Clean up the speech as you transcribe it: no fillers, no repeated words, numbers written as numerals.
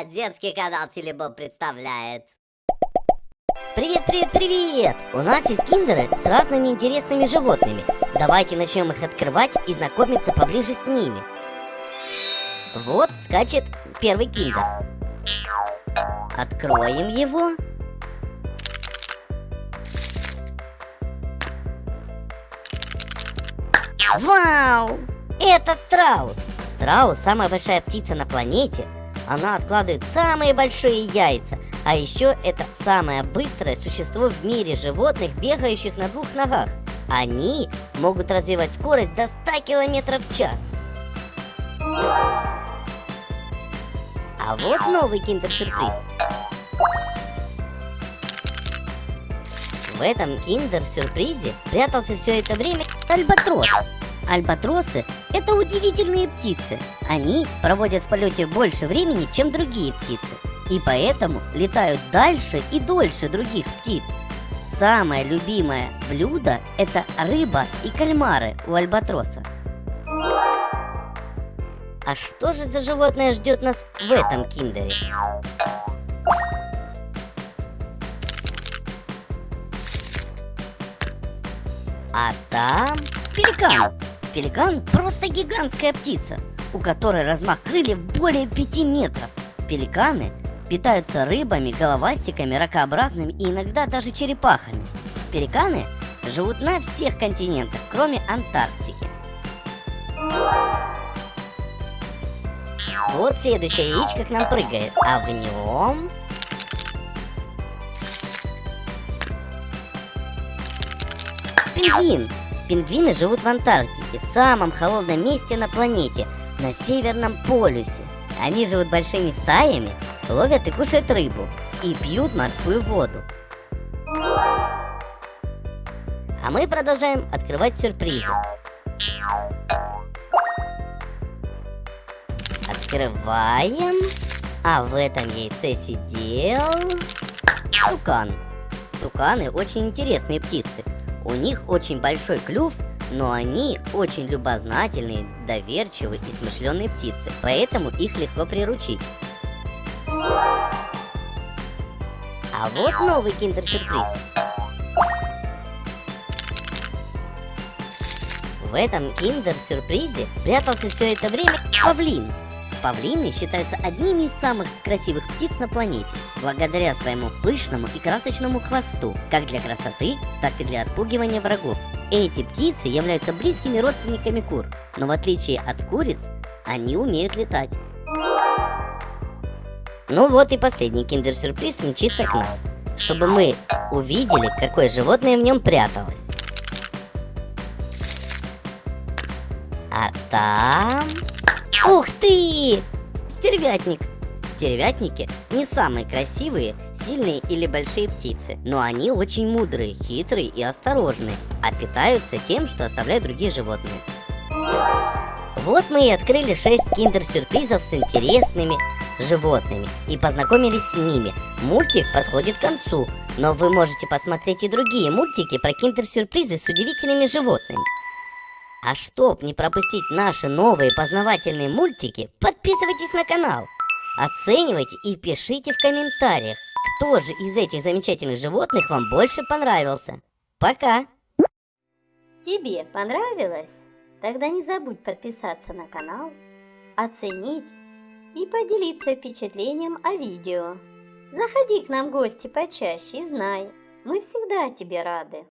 Детский канал Телебоб представляет. Привет, привет, привет! У нас есть киндеры с разными интересными животными. Давайте начнем их открывать и знакомиться поближе с ними. Вот скачет первый киндер. Откроем его. Вау! Это страус! Страус – самая большая птица на планете. Она откладывает самые большие яйца. А еще это самое быстрое существо в мире животных, бегающих на двух ногах. Они могут развивать скорость до 100 км в час. А вот новый киндер-сюрприз. В этом киндер-сюрпризе прятался все это время альбатрос. Альбатросы – это удивительные птицы. Они проводят в полете больше времени, чем другие птицы, и поэтому летают дальше и дольше других птиц. Самое любимое блюдо – это рыба и кальмары у альбатроса. А что же за животное ждет нас в этом киндере? А там пеликан. Пеликан просто гигантская птица, у которой размах крыльев более 5 метров. Пеликаны питаются рыбами, головастиками, ракообразными и иногда даже черепахами. Пеликаны живут на всех континентах, кроме Антарктики. Вот следующее яичко к нам прыгает, а в нем... пингвин. Пингвины живут в Антарктике, в самом холодном месте на планете, на Северном полюсе. Они живут большими стаями, ловят и кушают рыбу, и пьют морскую воду. А мы продолжаем открывать сюрпризы. Открываем. А в этом яйце сидел тукан. Туканы очень интересные птицы. У них очень большой клюв, но они очень любознательные, доверчивые и смышленые птицы, поэтому их легко приручить. А вот новый киндер-сюрприз. В этом киндер-сюрпризе прятался все это время павлин. Павлины считаются одними из самых красивых птиц на планете, благодаря своему пышному и красочному хвосту, как для красоты, так и для отпугивания врагов. Эти птицы являются близкими родственниками кур, но в отличие от куриц, они умеют летать. Ну вот и последний киндер-сюрприз мчится к нам, чтобы мы увидели, какое животное в нем пряталось. А там... Ух ты! Стервятник! Стервятники не самые красивые, сильные или большие птицы, но они очень мудрые, хитрые и осторожные, а питаются тем, что оставляют другие животные. Вот мы и открыли 6 киндер-сюрпризов с интересными животными и познакомились с ними. Мультик подходит к концу, но вы можете посмотреть и другие мультики про киндер-сюрпризы с удивительными животными. А чтоб не пропустить наши новые познавательные мультики, подписывайтесь на канал, оценивайте и пишите в комментариях, кто же из этих замечательных животных вам больше понравился. Пока! Тебе понравилось? Тогда не забудь подписаться на канал, оценить и поделиться впечатлением о видео. Заходи к нам в гости почаще и знай, мы всегда тебе рады.